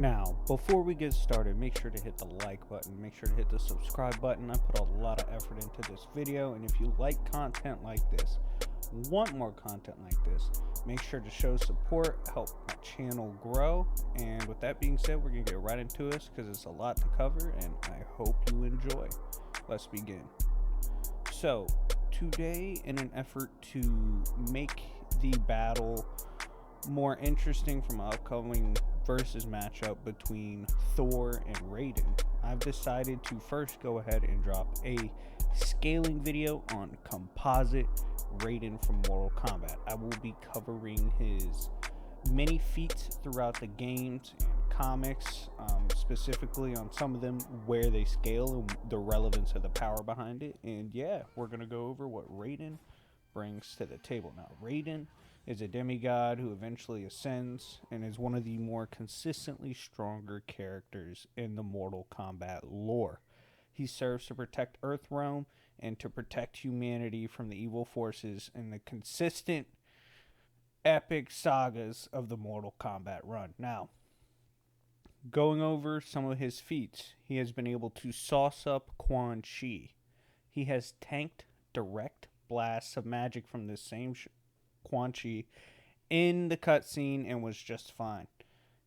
Now, before we get started, make sure to hit the like button, make sure to hit the subscribe button. I put a lot of effort into this video, and if you like content like this, want more content like this, make sure to show support, help my channel grow. And with that being said, we're gonna get right into this because it's a lot to cover, and I hope you enjoy. Let's begin. So, today, in an effort to make the battle more interesting from an upcoming versus matchup between Thor and Raiden, I've decided to first go ahead and drop a scaling video on composite Raiden from Mortal Kombat. I will be covering his many feats throughout the games and comics, specifically on some of them where they scale and the relevance of the power behind it. And yeah, we're going to go over what Raiden brings to the table. Now, Raiden is a demigod who eventually ascends and is one of the more consistently stronger characters in the Mortal Kombat lore. He serves to protect Earthrealm and to protect humanity from the evil forces in the consistent epic sagas of the Mortal Kombat run. Now, going over some of his feats, he has been able to sauce up Quan Chi. He has tanked direct blasts of magic from this same Quan Chi in the cutscene and was just fine.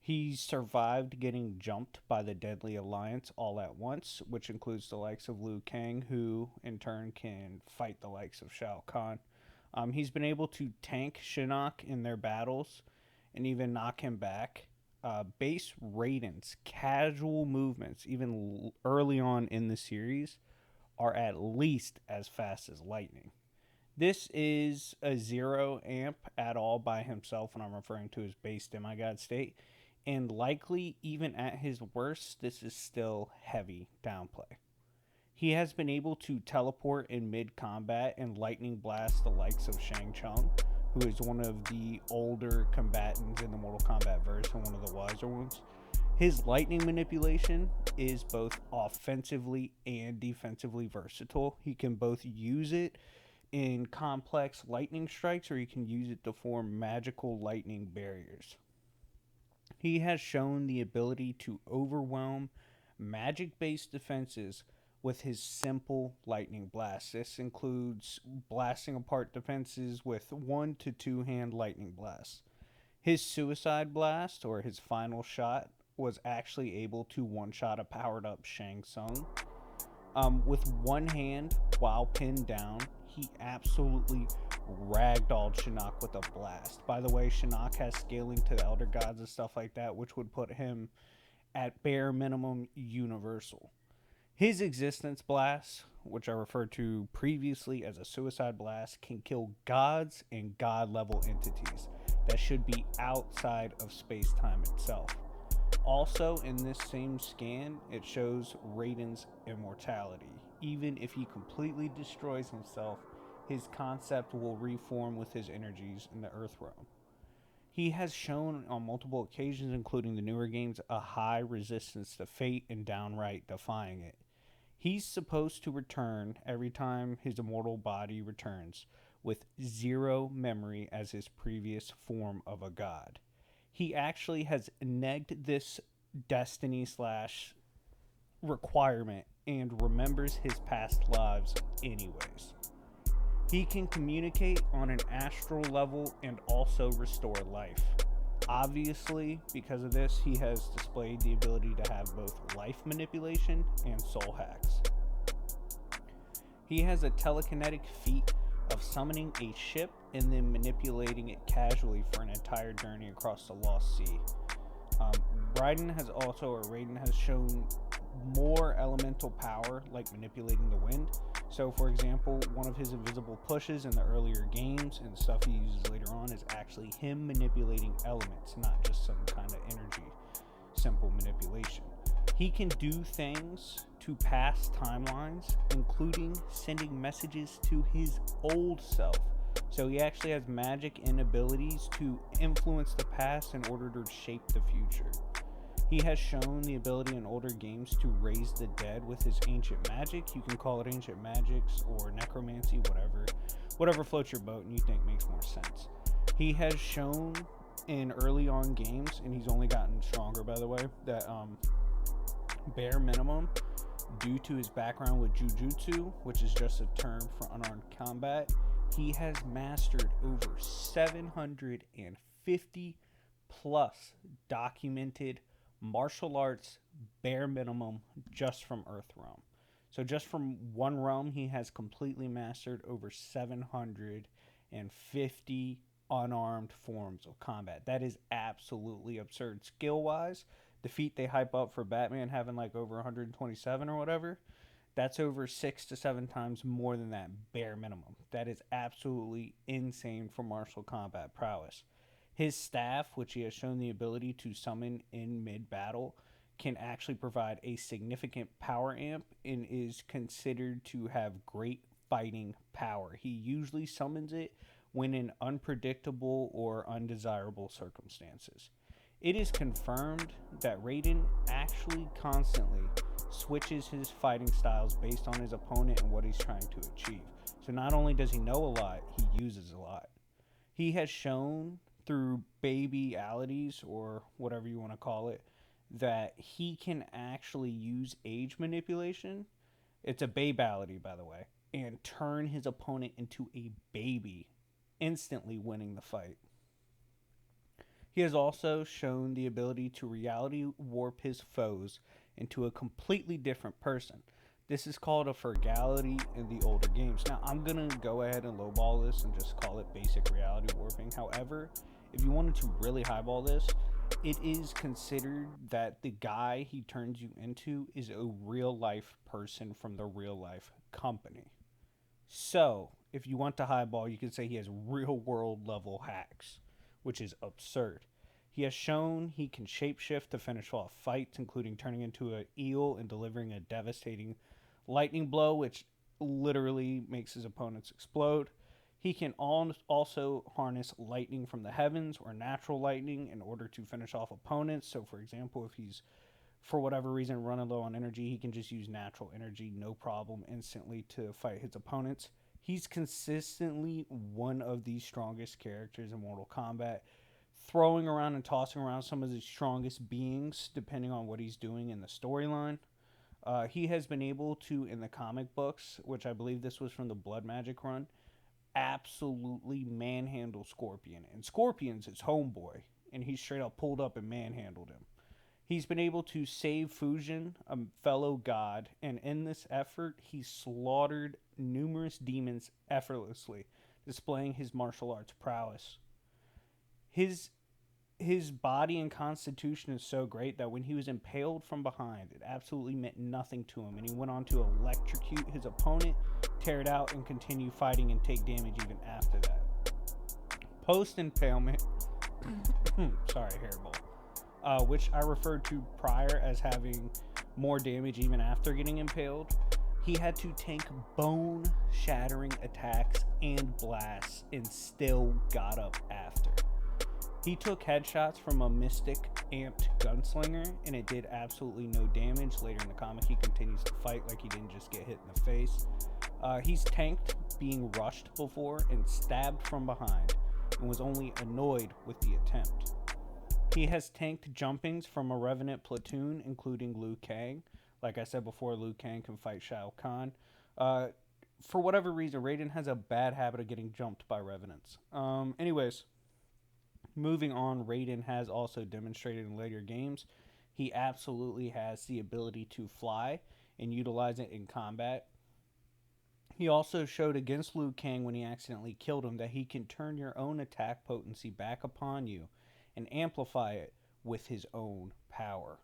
He survived getting jumped by the Deadly Alliance all at once, which includes the likes of Liu Kang, who in turn can fight the likes of Shao Kahn. He's been able to tank Shinnok in their battles and even knock him back. Base Raiden's casual movements, even early on in the series, are at least as fast as lightning. This is a 0 amp at all by himself when I'm referring to his base demigod state, and likely even at his worst, this is still heavy downplay. He has been able to teleport in mid-combat and lightning blast the likes of Shang Tsung, who is one of the older combatants in the Mortal Kombat verse and one of the wiser ones. His lightning manipulation is both offensively and defensively versatile. He can both use it in complex lightning strikes, or you can use it to form magical lightning barriers. He has shown the ability to overwhelm magic-based defenses with his simple lightning blasts. This includes blasting apart defenses with 1 to 2 hand lightning blasts. His suicide blast, or his final shot, was actually able to one-shot a powered-up Shang Tsung. With one hand, while pinned down, he absolutely ragdolled Shinnok with a blast. By the way, Shinnok has scaling to the Elder Gods and stuff like that, which would put him at bare minimum universal. His existence blast, which I referred to previously as a suicide blast, can kill gods and god level entities that should be outside of space-time itself. Also, in this same scan, it shows Raiden's immortality. Even if he completely destroys himself, his concept will reform with his energies in the Earthrealm. He has shown on multiple occasions, including the newer games, a high resistance to fate and downright defying it. He's supposed to return every time his immortal body returns, with 0 memory as his previous form of a god. He actually has negged this destiny / requirement and remembers his past lives anyways. He can communicate on an astral level and also restore life. Obviously, because of this, he has displayed the ability to have both life manipulation and soul hacks. He has a telekinetic feat of summoning a ship and then manipulating it casually for an entire journey across the Lost Sea. Raiden has shown more elemental power, like manipulating the wind. So, for example, one of his invisible pushes in the earlier games and stuff he uses later on is actually him manipulating elements, not just some kind of energy, simple manipulation. He can do things to past timelines, including sending messages to his old self. So he actually has magic and abilities to influence the past in order to shape the future. He has shown the ability in older games to raise the dead with his ancient magic. You can call it ancient magics or necromancy, whatever floats your boat and you think makes more sense. He has shown in early on games, and he's only gotten stronger, by the way, that bare minimum, due to his background with jujutsu, which is just a term for unarmed combat, he has mastered over 750 plus documented martial arts bare minimum just from Earthrealm. So just from one realm, he has completely mastered over 750 unarmed forms of combat. That is absolutely absurd. Skill wise, the feat they hype up for Batman having like over 127 or whatever, that's over 6 to 7 times more than that bare minimum. That is absolutely insane for martial combat prowess. His staff, which he has shown the ability to summon in mid battle, can actually provide a significant power amp and is considered to have great fighting power. He usually summons it when in unpredictable or undesirable circumstances. It is confirmed that Raiden actually constantly switches his fighting styles based on his opponent and what he's trying to achieve. So not only does he know a lot, he uses a lot. He has shown through babyalities, or whatever you want to call it, that he can actually use age manipulation. It's a babality, by the way, and turn his opponent into a baby, instantly winning the fight. He has also shown the ability to reality warp his foes into a completely different person. This is called a frugality in the older games. Now, I'm going to go ahead and lowball this and just call it basic reality warping. However, if you wanted to really highball this, it is considered that the guy he turns you into is a real life person from the real life company. So, if you want to highball, you could say he has real world level hacks, which is absurd. He has shown he can shapeshift to finish off fights, including turning into an eel and delivering a devastating lightning blow, which literally makes his opponents explode. He can also harness lightning from the heavens or natural lightning in order to finish off opponents. So, for example, if he's, for whatever reason, running low on energy, he can just use natural energy, no problem, instantly to fight his opponents. He's consistently one of the strongest characters in Mortal Kombat, throwing around and tossing around some of the strongest beings, depending on what he's doing in the storyline. He has been able to, in the comic books, which I believe this was from the Blood Magic run, absolutely manhandle Scorpion. And Scorpion's his homeboy, and he straight up pulled up and manhandled him. He's been able to save Fujin, a fellow god, and in this effort, he slaughtered numerous demons effortlessly, displaying his martial arts prowess. His body and constitution is so great that when he was impaled from behind, it absolutely meant nothing to him, and he went on to electrocute his opponent, tear it out, and continue fighting and take damage even after that. Post impalement, sorry, hairball, which I referred to prior as having more damage even after getting impaled, he had to tank bone shattering attacks and blasts and still got up after. He took headshots from a mystic amped gunslinger, and it did absolutely no damage. Later in the comic, he continues to fight like he didn't just get hit in the face. He's tanked being rushed before and stabbed from behind, and was only annoyed with the attempt. He has tanked jumpings from a Revenant platoon, including Liu Kang. Like I said before, Liu Kang can fight Shao Kahn. For whatever reason, Raiden has a bad habit of getting jumped by Revenants. Anyways, moving on, Raiden has also demonstrated in later games he absolutely has the ability to fly and utilize it in combat. He also showed against Liu Kang when he accidentally killed him that he can turn your own attack potency back upon you and amplify it with his own power.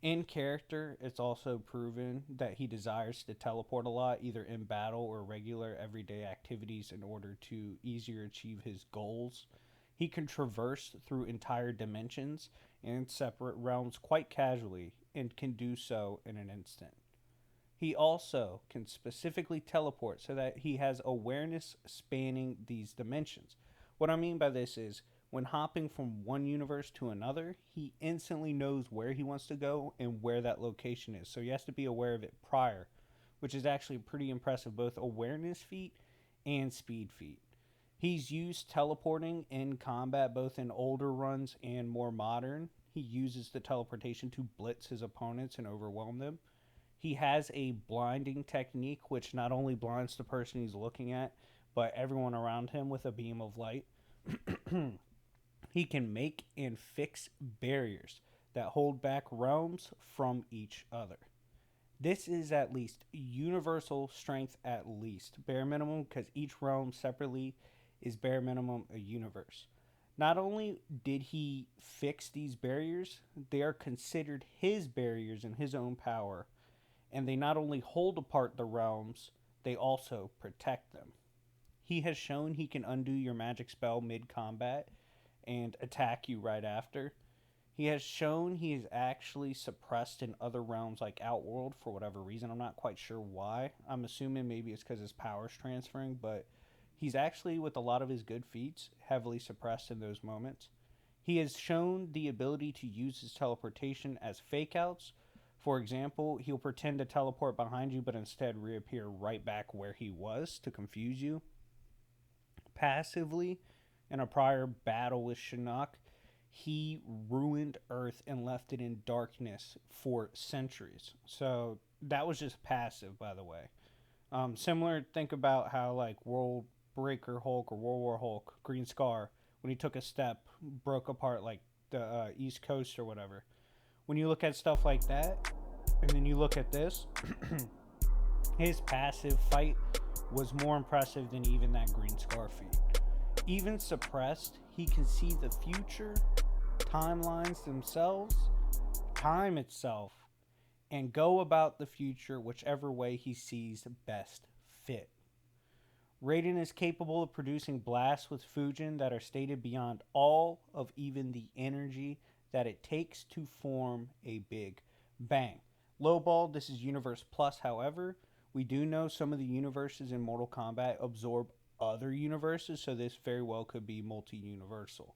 In character, it's also proven that he desires to teleport a lot, either in battle or regular everyday activities, in order to easier achieve his goals. He can traverse through entire dimensions and separate realms quite casually, and can do so in an instant. He also can specifically teleport so that he has awareness spanning these dimensions. What I mean by this is, when hopping from one universe to another, he instantly knows where he wants to go and where that location is. So he has to be aware of it prior, which is actually pretty impressive, both awareness feat and speed feat. He's used teleporting in combat both in older runs and more modern. He uses the teleportation to blitz his opponents and overwhelm them. He has a blinding technique which not only blinds the person he's looking at, but everyone around him with a beam of light. He can make and fix barriers that hold back realms from each other. This is at least universal strength, at least bare minimum, because each realm separately is bare minimum a universe. Not only did he fix these barriers, they are considered his barriers in his own power, and they not only hold apart the realms, they also protect them. He has shown he can undo your magic spell mid combat and attack you right after. He has shown he is actually suppressed in other realms like Outworld for whatever reason. I'm not quite sure why. I'm assuming maybe it's because his power's transferring, but he's actually, with a lot of his good feats, heavily suppressed in those moments. He has shown the ability to use his teleportation as fake outs. For example, he'll pretend to teleport behind you, but instead reappear right back where he was to confuse you. Passively, in a prior battle with Shinnok, he ruined Earth and left it in darkness for centuries. So that was just passive, by the way. Similar, think about how like World Breaker Hulk or World War Hulk, Green Scar, when he took a step, broke apart like the East Coast or whatever. When you look at stuff like that, and then you look at this, his passive fight was more impressive than even that Green Scar feat. Even suppressed, he can see the future, timelines themselves, time itself, and go about the future whichever way he sees best fit. Raiden is capable of producing blasts with Fujin that are stated beyond all of even the energy that it takes to form a big bang. Lowball, this is Universe Plus, however, we do know some of the universes in Mortal Kombat absorb other universes, so this very well could be multi-universal.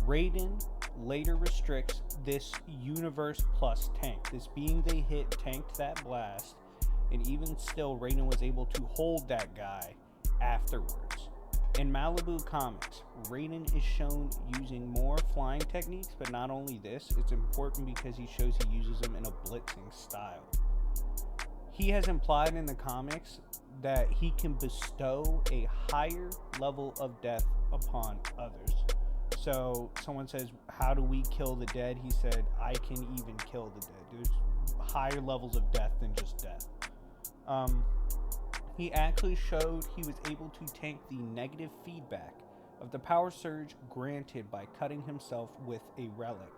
Raiden later restricts this Universe Plus tank. This being they hit tanked that blast, and even still, Raiden was able to hold that guy afterwards. In Malibu Comics, Raiden is shown using more flying techniques, but not only this, it's important because he shows he uses them in a blitzing style. He has implied in the comics that he can bestow a higher level of death upon others. So someone says, how do we kill the dead? He said, I can even kill the dead. There's higher levels of death than just death. He actually showed he was able to tank the negative feedback of the power surge granted by cutting himself with a relic.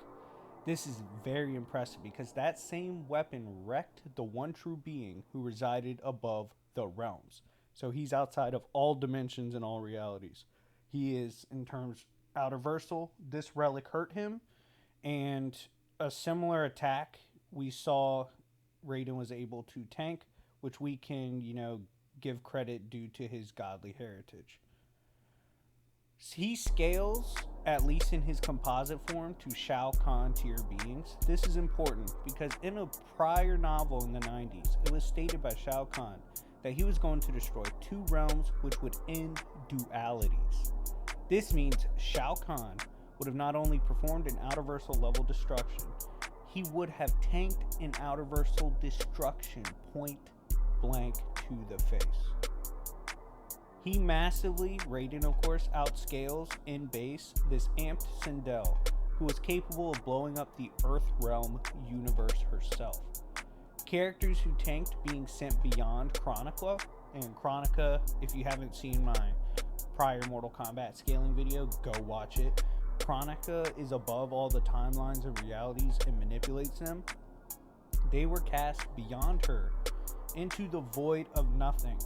This is very impressive because that same weapon wrecked the one true being who resided above the realms. So he's outside of all dimensions and all realities. He is, in terms outerversal, this relic hurt him, and a similar attack we saw Raiden was able to tank, which we can, give credit due to his godly heritage. He scales, at least in his composite form, to Shao Kahn tier beings. This is important because in a prior novel in the 90s, it was stated by Shao Kahn that he was going to destroy two realms which would end dualities. This means Shao Kahn would have not only performed an outerversal level destruction, he would have tanked an outerversal destruction point blank to the face. He massively, Raiden of course, outscales in base this amped Sindel, who was capable of blowing up the Earth Realm universe herself. Characters who tanked being sent beyond Chronica, and Chronica, if you haven't seen my prior Mortal Kombat scaling video, go watch it. Chronica is above all the timelines and realities and manipulates them. They were cast beyond her into the void of nothing,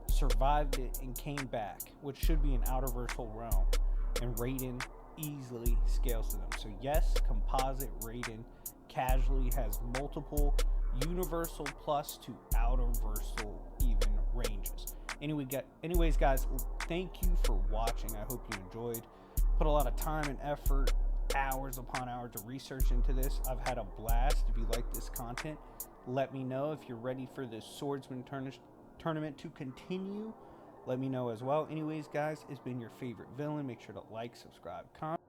survived it, and came back, which should be an outerversal realm, and Raiden easily scales to them. So yes, composite Raiden casually has multiple universal plus to outerversal even ranges. Anyways, guys, thank you for watching. I hope you enjoyed. Put a lot of time and effort, hours upon hours of research into this. I've had a blast. If you like this content, let me know. If you're ready for this swordsman tournament to continue, let me know as well. Anyways, guys, it's been your favorite villain. Make sure to like, subscribe, comment.